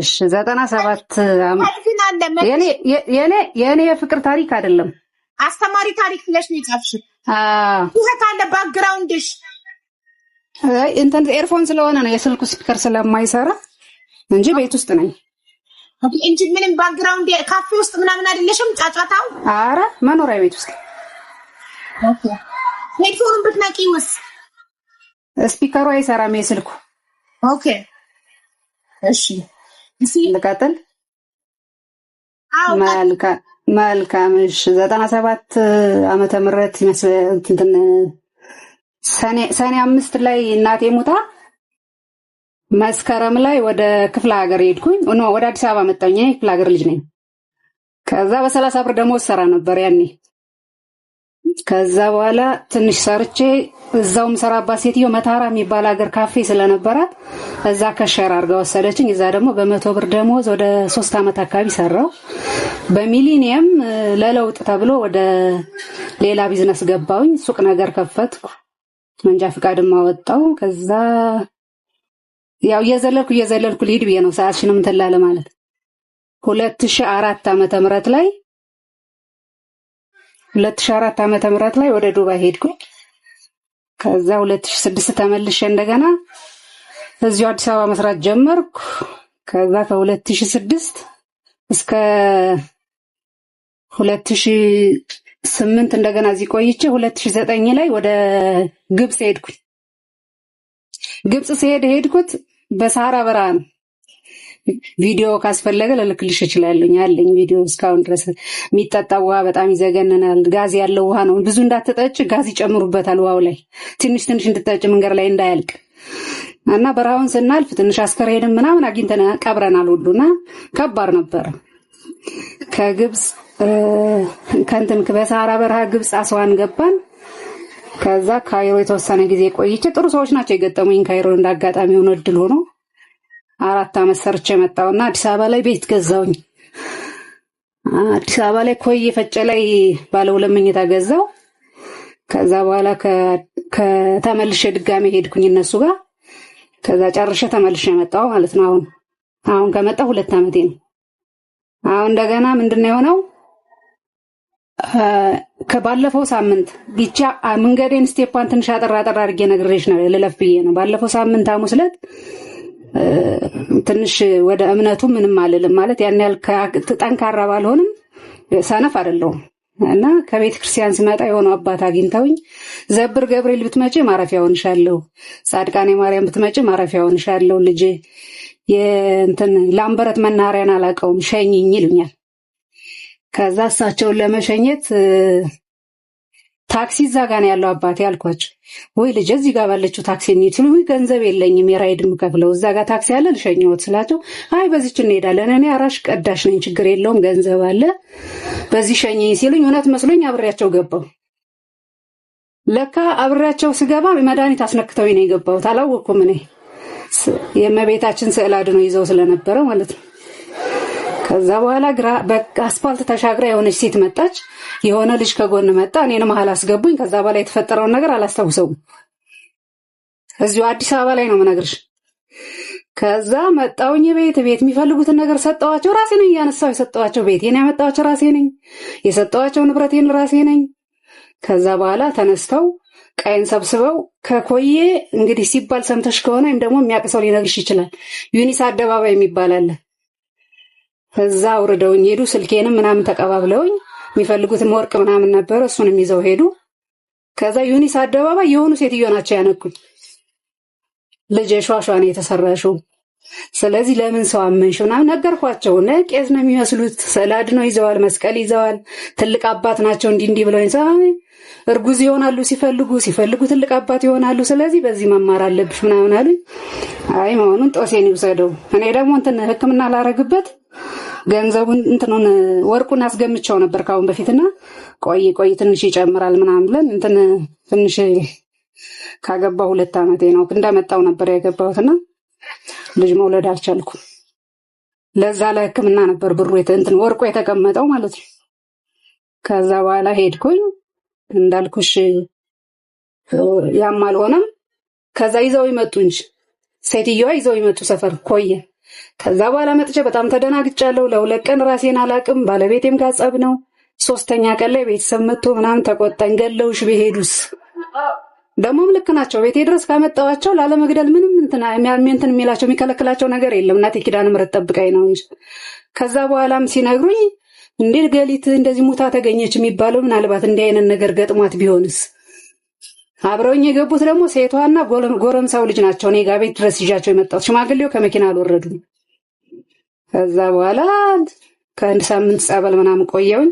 እሺ 97 ታሪክን አለ የኔ የፍቅር ታሪክ አይደለም አስተማሪ ታሪክ ብለሽ ነው የጻፍሽው ይሄ ካለ ባክግራውንድሽ እንትን ኤርፎን ስለሆነ ነው የስልኩ ስፒከር ስለማይሰራ እንጂ ቤት ውስጥ ነኝ እንጂ ምንም ባክግራውንድ ካፌ ውስጥ ምናምን አይደለሽም ጫጫታው አረ መኖሪያ ቤት ውስጥ ኦኬ ሄድፎኑን ብትነቂውስ ስፒከሩ አይሰራም የስልኩ ኦኬ እሺ ልቀጥል መልካም እሺ 97 ዓመተ ምህረት ይመስላል እንትን ሰኔ 5 ላይ እናቴ ሞታ መስከረም ላይ ወደ ክፍለ ሀገር ሄድኩኝ ወደ አዲስ አበባ መጣሁኝ ክፍለ ሀገር ልጅ ነኝ ከዛ በ30 ብር ደሞዝ ሰራ ነበር ያኔ ከዛ በኋላ ትንሽ ሰርቼ እዛውም ሰራባት ሴትዮ መታራ የሚባል ሀገር ካፌ ስለነበራት እዛ ከሸር አርጋ ወሰደችኝ እዛ ደግሞ በ100 ብር ደሞዝ ወደ 3 አመት አካባቢ ሰራው በሚሊኒየም ለለውጥ ተብሎ ወደ ሌላ ቢዝነስ ገባሁኝ ሱቅ ነገር ከፈትኩ መንጃ ፍቃድም አወጣው ከዛ ያው እየዘለልኩ ልሂድ ብዬ ነው ሰዓትሽንም ተላለ ማለት 2004 ዓመተ ምህረት ላይ ወደ ዱባይ ሄድኩ ከዛ 2006 ተመልሼ እንደገና እዚሁ አዲስ አበባ መስራት ጀመርኩ ከዛ ከ2006 እስከ 2008 እንደገና እዚህ ቆይቼ 2009 ላይ ወደ ግብጽ ሄድኩ ግብጽ ሄድኩት በሳራ በራን ቪዲዮ ካስፈለገ ለልክልሽ እችላለሁ ያለኝ ቪዲዮ እስካሁን ድረስ የሚጠጣው ውሃ በጣም ይዘገነናል ጋዝ ያለው ውሃ ነው ብዙ እንዳትጠጭ ጋዝ ይጨምሩበታል ውሃው ላይ ትንሽ እንድትጠጭ መንገር ላይ እንዳያልቅ እና በራውን ስናልፍ ትንሽ አስከሬንም ምናምን አግኝተና ቀብረናል ሁሉና ከባድ ነበር ከግብጽ ከንተም ከበሳራ በረሃ ግብጽ አስዋን ገባን ከዛ ካይሮ የተወሰነ ጊዜ ቆይቼ ጥሩ ሰዎች ናቸው የገጠሙኝ ካይሮ እንዳጋጣሚ ሆኖ እድል ሆኖ 4 አመት ሰርቼ መጣውና አዲስ አበባ ላይ ቤት ገዛውኝ አዲስ አበባ ላይ ኮይ ፈጨ ላይ ባለ 2 መኝታ ገዛው ከዛ በኋላ ከተመልሼ ድጋሜ ሄድኩኝ እነሱ ጋር ከዛ ጨርሼ ተመልሼ መጣው ማለት ነው አሁን ከመጣሁ 2 አመቴ ነው አሁን እንደገና ምንድነው የሆነው ከባለፈው ሳምንት ብቻ መንገዴን ስቴፓን ትንሽ አጠራ አድርጌ ነግሬሽ ነው ለለፍ ብዬ ነው ባለፈው ሳምንት ሐሙስ ዕለት ትንሽ ወደ እምነቱ ምንም አልልም ማለት ያን ያህል ጠንካራ ባልሆንም ሰነፍ አይደለሁም እና ከቤተ ክርስቲያን ስመጣ የሆነ አባት አግኝተውኝ ዘብር ገብርኤል ብትመጪ ማረፊያውን ሻለው ጻድቃኔ ማርያም ብትመጪ ማረፊያውን ሻለው ልጅ የእንትን ላምበረት መናኸሪያን አላቀውም ሸኝኝ ይሉኛል ከዛ እሳቸውን ለመሸኘት ታክሲ እዛ ጋር ነው ያለው አባቴ አልኳቸው ወይ ልጅ እዚህ ጋር ባለችው ታክሲ እንይትሉ ገንዘብ የለኝም የራይድም ከፍለው እዛ ጋር ታክሲ አለ ልሸኘውት ስላቸው አይ በዚህች እንሄዳለን እኔ አራሽ ቀዳሽ ነኝ ችግር የለውም ገንዘብ አለ በዚህ ሸኘኝ ሲሉኝ እውነት መስሎኝ አብሬያቸው ገባው ለካ አብሬያቸው ስገባ መድኃኒት አስነክተውኝ ነው የገባሁት አላወኩም እኔ የእመቤታችን ስዕል አድኖ ይዘው ስለነበረ ማለት ነው ከዛ በኋላ በቃ አስፋልት ተሻግራ የሆነች ሴት መጣች የሆነ ልጅ ከጎን መጣ እኔን መሃል አስገቡኝ ከዛ በኋላ የተፈጠረውን ነገር አላስታውሰውም እዚሁ አዲስ አበባ ላይ ነው መነግርሽ ከዛ መጣውኝ ቤት የሚፈልጉትን ነገር ሰጠዋቸው ራሴ ነኝ ያነሳው የሰጠዋቸው ቤት የኔ ያመጣዋቸው ራሴ ነኝ የሰጠዋቸው ንብረቴን ራሴ ነኝ ከዛ በኋላ ተነስተው ቀይን ሰብስበው ከኮዬ እንግዲህ ሲባል ሰምተሽ ከሆነ ወይም ደግሞ የሚያቀሰው ሊነግርሽ ይችላል ዩኒስ አደባባይ የሚባል አለ ከዛ ወርደውኝ ሄዱ ስልኬንም ምናምን ተቀባብለውኝ የሚፈልጉትም ወርቅ ምናምን ነበር እሱንም ይዘው ሄዱ ከዛ ዩኒስ አደባባይ የሆኑ ሴትዮ ናቸው ያነኩኝ ልጅ ሸዋሸዋ ነው የተሰራሽው ስለዚህ ለምን ሰው አመንሽ ምናምን ነገርኳቸው ቄስ ነው የሚመስሉት ሰላድ ነው ይዘዋል መስቀል ይዘዋል ትልቅ አባት ናቸው እንዲህ ብለው ይሳይ እርጉዝ ይሆናሉ ሲፈልጉ ትልቅ አባት ይሆናሉ ስለዚህ በዚህ መማር አለብሽ ምናምን አሉኝ አይ መሆኑን ጦሴን ይውሰደው እኔ ደግሞ እንትን ህክምና ላረግበት ገንዘቡን እንትኑን ወርቁን አስገምቻው ነበር ካሁን በፊትና ቆይ ትንሽ ይጨምራል ምናምን ብለን እንትን ትንሽ ካገባው 2 አመቴ ነው እንደመጣው ነበር ያገባሁትና ልጅ መውለድ አልቻልኩም ለዛ ለህክምና ነበር ብሩ እንትን ወርቁ የተቀመጠው ማለት ነው ከዛ በኋላ ሄድኩኝ እንዳልኩሽ ያማል ሆነም ከዛ ይዘው ይመጡ እንጂ ሴትዮዋ ይዘው ይመጡ ሰፈር ኮየ ከዛ በኋላ መጥቼ በጣም ተደናግጫለሁ። ለ2 ቀን ራሴን አላቅም። ባለቤቴም ጋር ጸብ ነው። 3ኛ ቀን ላይ ቤተሰብ መጥቶ ምናምን ተቆጣኝ። ገለውሽ በሄዱስ ደግሞም ልክ ናቸው። ቤቴ ድረስ ካመጣዋቸው ላለመግደል ምንም እንትን የሚላቸው የሚከለክላቸው ነገር የለም። እናቴ ኪዳነ ምሕረት ጠብቃኝ ነው እንጂ። ከዛ በኋላም ሲነግሩኝ እንዴት ገሊት እንደዚህ ሙታ ተገኘች የሚባለው ምናልባት እንዲህ አይነት ነገር ገጥሟት ቢሆንስ? አብረውኝ የገቡት ደግሞ ሴቷና ጎረምሳው ልጅ ናቸው። እኔ ጋር ቤት ድረስ ይዣቸው የመጣሁት ሽማግሌው ከመኪና አልወረዱም። ከዛ በኋላ ከአንድ ሳምንት ጸበል ምናምን ቆየውኝ።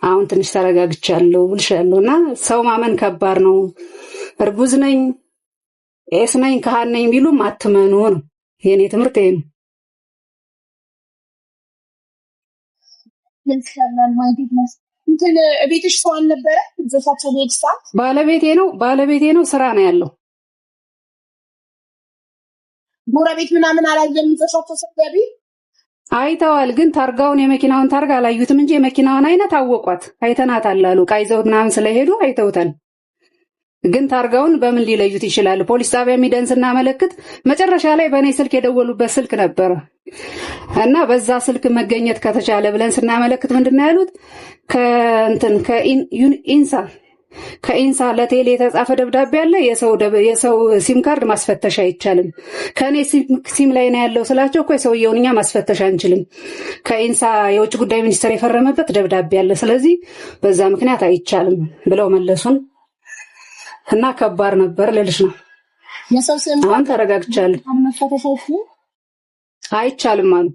አሁን ትንሽ ተረጋግቻለሁ ብልሻለሁና ሰው ማመን ከባድ ነው። እርጉዝ ነኝ፣ ቄስ ነኝ፣ ካህን ነኝ ቢሉም አትመኑ ነው የኔ ትምህርት። ይሄ ነው። ቤትሽ ሰው አልነበረ? ዘፋቸው ቤት ሰዓት ባለቤቴ ነው ስራ ነው ያለው። ጎረቤት ምናምን አላየም? ዘፋቸው ሰገቢ አይተዋል፣ ግን ታርጋውን የመኪናውን ታርጋ አላዩትም እንጂ የመኪናውን አይነት አወቋት። አይተናታል አሉ። ቃይዘው ምናምን ስለሄዱ አይተውታል። ግን ታርጋውን በምን ሊለዩት ይችላል? ፖሊስ ጣቢያ ሚደን ስናመለክት መጨረሻ ላይ በእኔ ስልክ የደወሉበት ስልክ ነበረ እና በዛ ስልክ መገኘት ከተቻለ ብለን ስናመለክት ምንድነው ያሉት? ከኢንሳ ለቴሌ የተጻፈ ደብዳቤ አለ። የሰው ሲም ካርድ ማስፈተሽ አይቻልም። ከኔ ሲም ላይ ነው ያለው ስላቸው እኮ የሰውየውን እኛ ማስፈተሽ አንችልም። ከኢንሳ የውጭ ጉዳይ ሚኒስቴር የፈረመበት ደብዳቤ አለ። ስለዚህ በዛ ምክንያት አይቻልም ብለው መለሱን እና ከባድ ነበር ልልሽ ነው። አሁን ተረጋግቻለሁ። አይቻልም አሉ።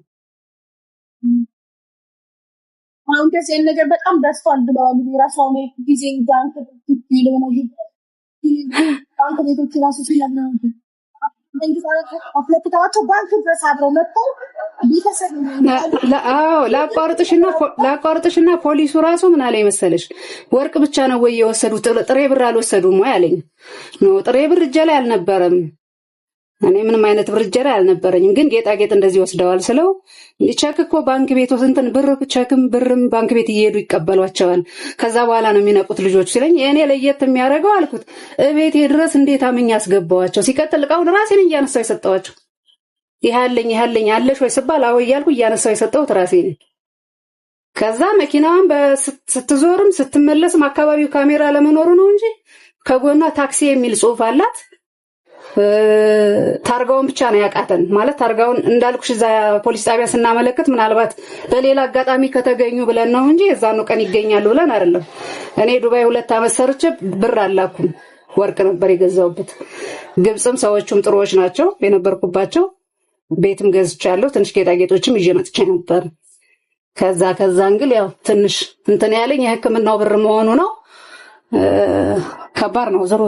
አሁን ከዚህ ነገር በጣም በስቷል ብለዋል። የራሳው ነው ጊዜ ባንክ ቤቶች ራሱ ሲለምነው ባንክ ድረስ አብረው መጥተው ላቋርጥሽና ፖሊሱ ራሱ ምን አለኝ መሰለሽ? ወርቅ ብቻ ነው ወይ የወሰዱት? ጥሬ ብር አልወሰዱም ወይ አለኝ። ጥሬ ብር እጄ ላይ አልነበረም። እኔ ምንም አይነት ብር እጄ ላይ አልነበረኝም። ግን ጌጣጌጥ እንደዚህ ወስደዋል ስለው ቼክ እኮ ባንክ ቤት እንትን ብር ቼክም ብርም ባንክ ቤት እየሄዱ ይቀበሏቸዋል። ከዛ በኋላ ነው የሚነቁት ልጆች ሲለኝ የእኔ ለየት የሚያደርገው አልኩት እቤቴ ድረስ እንዴት አምኜ አስገባዋቸው። ሲቀጥል እቃውን ራሴን እያነሳው የሰጠዋቸው። ይሃለኝ አለሽ ወይ ስባል አዎ እያልኩ እያነሳው የሰጠሁት ራሴ ነኝ። ከዛ መኪናዋን ስትዞርም ስትመለስም አካባቢው ካሜራ ለመኖሩ ነው እንጂ ከጎኗ ታክሲ የሚል ጽሑፍ አላት። ታርጋውን ብቻ ነው ያቃተን። ማለት ታርጋውን እንዳልኩሽ እዛ ፖሊስ ጣቢያ ስናመለክት ምናልባት በሌላ አጋጣሚ ከተገኙ ብለን ነው እንጂ የዛኑ ቀን ይገኛሉ ብለን አይደለም። እኔ ዱባይ 2 ዓመት ሰርቼ ብር አላኩም። ወርቅ ነበር የገዛውበት። ግብጽም ሰዎቹም ጥሩዎች ናቸው የነበርኩባቸው። ቤትም ገዝቻለሁ። ትንሽ ጌጣጌጦችም ይዤ መጥቼ ነበር። ከዛ እንግል ያው ትንሽ እንትን ያለኝ የሕክምናው ብር መሆኑ ነው። ከባድ ነው። ዞሮ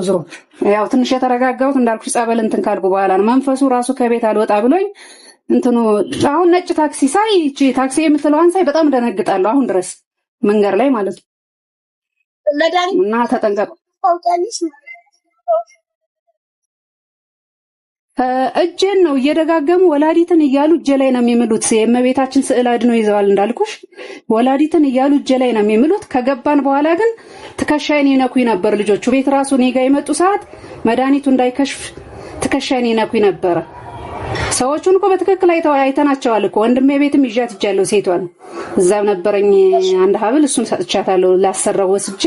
ያው ትንሽ የተረጋጋሁት እንዳልኩሽ ጸበል እንትን ካልኩ በኋላ ነው። መንፈሱ ራሱ ከቤት አልወጣ ብሎኝ እንትኑ አሁን ነጭ ታክሲ ሳይ እቺ ታክሲ የምትለዋን ሳይ በጣም ደነግጣለሁ። አሁን ድረስ መንገር ላይ ማለት ነው። እና ተጠንቀቁ። እጄን ነው እየደጋገሙ ወላዲትን እያሉ እጄ ላይ ነው የሚምሉት። የእመቤታችን ስዕል አድኖ ይዘዋል እንዳልኩሽ። ወላዲትን እያሉ እጄ ላይ ነው የሚምሉት። ከገባን በኋላ ግን ትከሻይን ይነኩኝ ነበር ልጆቹ። ቤት ራሱ እኔ ጋር የመጡ ሰዓት መድኃኒቱ እንዳይከሽፍ ትከሻይን ይነኩኝ ነበር። ሰዎቹን እኮ በትክክል አይተናቸዋል እኮ። ወንድሜ ቤትም ይዣት እጃለሁ ሴቷን። እዛም ነበረኝ አንድ ሀብል፣ እሱን ሰጥቻታለሁ ላሰራው ወስጄ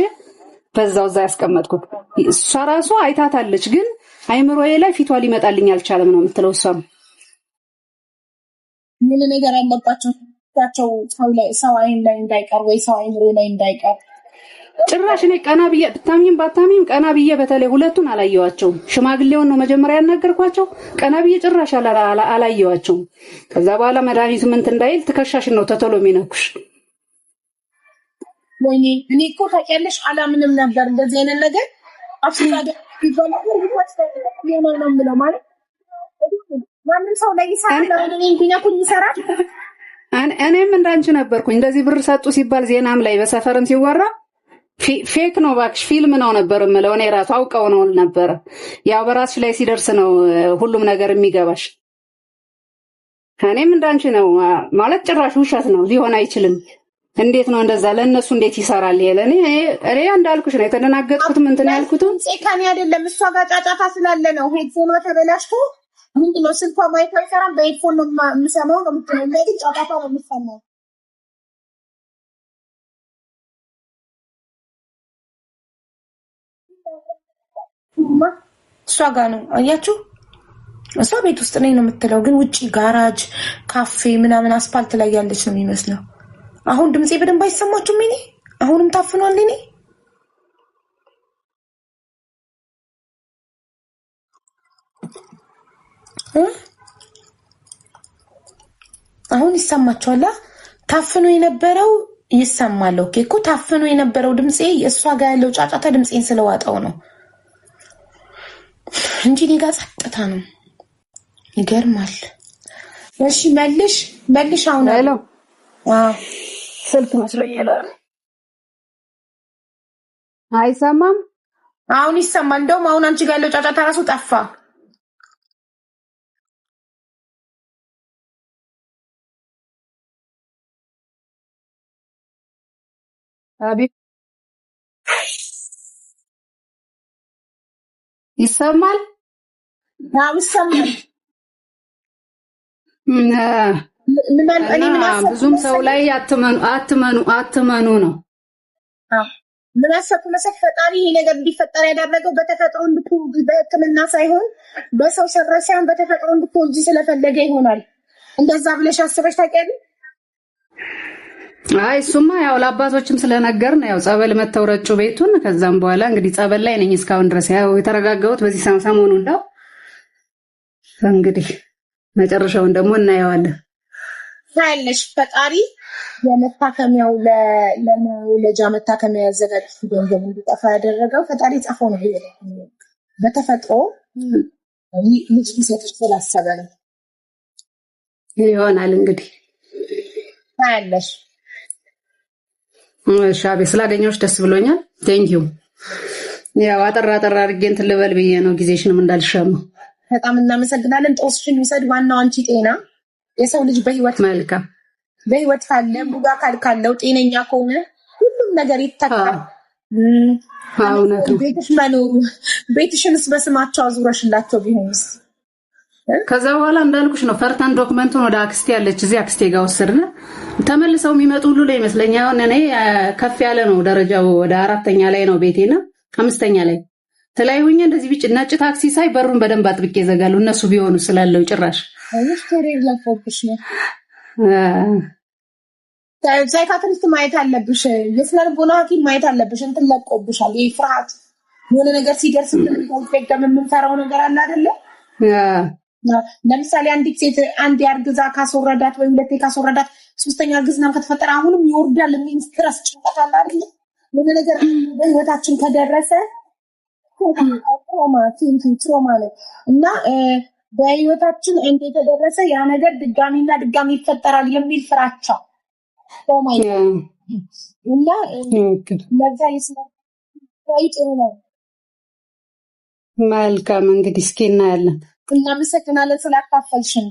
በዛው እዛ ያስቀመጥኩት። እሷ ራሱ አይታታለች ግን አይምሮዬ ላይ ፊቷ ሊመጣልኝ አልቻለም ነው የምትለው። እሷም ምን ነገር አለባቸው ሰው አይን ላይ እንዳይቀር ወይ ሰው አይምሮ ላይ እንዳይቀር ጭራሽ እኔ ቀና ብዬ ብታምኝም ባታምኝም ቀና ብዬ በተለይ ሁለቱን አላየዋቸውም። ሽማግሌውን ነው መጀመሪያ ያናገርኳቸው። ቀና ብዬ ጭራሽ አላየዋቸውም። ከዛ በኋላ መድኃኒቱ ምን እንዳይል ትከሻሽን ነው ተተሎ የሚነኩሽ። ወይኔ እኔ እኮ ታውቂያለሽ አላምንም ነበር እንደዚህ አይነት ነገር አፍሪካ ማንም ሰው ላይ ይሰራል። እኔም እንዳንቺ ነበርኩኝ። እንደዚህ ብር ሰጡ ሲባል ዜናም ላይ በሰፈርም ሲወራ ፌክ ነው እባክሽ ፊልም ነው ነበር የምለው። እኔ ራሱ አውቀው ነው ነበር። ያው በራስሽ ላይ ሲደርስ ነው ሁሉም ነገር የሚገባሽ። እኔም እንዳንቺ ነው ማለት ጭራሽ ውሸት ነው፣ ሊሆን አይችልም። እንዴት ነው እንደዛ? ለነሱ እንዴት ይሰራል? ይሄ እኔ እንዳልኩሽ ነው የተደናገጥኩት። እንትን ያልኩት ጼካኒ አይደለም እሷ ጋር ጫጫታ ስላለ ነው። ሄድፎኗ ተበላሽቶ ምንድነው ስልኳ ማይክ አይሰራም በሄድፎን ነው የምሰማው ነው የምትለው እንዴ ጫጫታ ነው የምሰማው እሷ ጋር ነው አያችሁ እሷ ቤት ውስጥ ነኝ ነው የምትለው ግን ውጪ ጋራጅ ካፌ ምናምን አስፋልት ላይ ያለች ነው የሚመስለው አሁን ድምጼ በደንብ አይሰማችሁም እኔ አሁንም ታፍኗል እኔ አሁን ይሰማችኋል ታፍኖ የነበረው ይሰማል ኦኬ እኮ ታፍኖ የነበረው ድምጼ እሷ ጋር ያለው ጫጫታ ድምጼን ስለዋጣው ነው እንጂ እኔ ጋር ጸጥታ ነው ይገርማል እሺ መልሽ አሁን ሄሎ ስልክ መስሎኛል አይሰማም አሁን ይሰማል እንደውም አሁን አንቺ ጋር ያለው ጫጫታ ራሱ ጠፋ አቤት ይሰማል ይሰማል ብዙም ሰው ላይ አትመኑ ነው ምን አሰብኩ መሰለህ ፈጣሪ ይሄ ነገር እንዲፈጠር ያደረገው በተፈጥሮ እንድትወልጂ በሕክምና ሳይሆን በሰው ሰራሽ ሳይሆን በተፈጥሮ እንድትወልጂ ስለፈለገ ይሆናል እንደዛ ብለሽ አስበሽ ታውቂያለሽ አይ እሱማ ያው ለአባቶችም ስለነገርን ያው ጸበል መተውረጩ ቤቱን ከዛም በኋላ እንግዲህ ጸበል ላይ ነኝ እስካሁን ድረስ ያው የተረጋጋሁት በዚህ ሰሞኑን እንደው እንግዲህ መጨረሻውን ደግሞ እናየዋለን ታያለሽ ፈጣሪ የመታከሚያው ለመውለጃ መታከሚያ ያዘጋጅ ገንዘብ እንዲጠፋ ያደረገው ፈጣሪ ጻፈው ነው በተፈጥሮ ልጅ ሊሰጥሽ ስላሰበ ነው ይሆናል እንግዲህ ታያለሽ ሻቤ ስላገኘሁሽ ደስ ብሎኛል ቴንኪው ያው አጠራ አድርጌ እንትን ልበል ብዬ ነው ጊዜሽንም እንዳልሻማ በጣም እናመሰግናለን ጦስሽን ይሰድ ዋናው አንቺ ጤና የሰው ልጅ መልካም በህይወት ካለ ቡጋ ካለው ጤነኛ ከሆነ ሁሉም ነገር ይተካል ቤትሽንስ በስማቸው አዙረሽላቸው ቢሆንስ ከዛ በኋላ እንዳልኩሽ ነው ፈርታን ዶክመንቱን ወደ አክስቴ ያለች እዚህ አክስቴ ጋር ወሰድና ተመልሰው የሚመጡ ሁሉ ላይ ይመስለኛል አሁን እኔ ከፍ ያለ ነው ደረጃው ወደ 4ኛ ላይ ነው ቤቴና 5ኛ ላይ ተላይሁኝ እንደዚህ ቢጭ ነጭ ታክሲ ሳይ በሩን በደንብ አጥብቄ ዘጋሉ እነሱ ቢሆኑ ስላለው ጭራሽ አይሽ ተሬላ ፎክሽ ነው ሳይካትሪስት ማየት አለብሽ የስነልቦና ሐኪም ማየት አለብሽ እንትን ለቆብሻል ይፍራት የሆነ ነገር ሲደርስ እንደምታውቀው የምንፈራው ነገር አለ አይደለ ለምሳሌ አንዲት ሴት አንድ ያርግዛ ካስወረዳት ወይ ሁለቴ ካስወረዳት ሶስተኛ እርግዝናም ከተፈጠረ አሁንም ይወርዳል የሚል ስትረስ ጭንቀት አለ አይደል ምን ነገር በህይወታችን ከደረሰ ትሮማ ነው እና በህይወታችን እንደ ተደረሰ ያ ነገር ድጋሚ ይፈጠራል የሚል ፍራቻ እና ለዛ ነው መልካም እንግዲህ እስኪ እናያለን እናመሰግናለን ስላካፈልሽን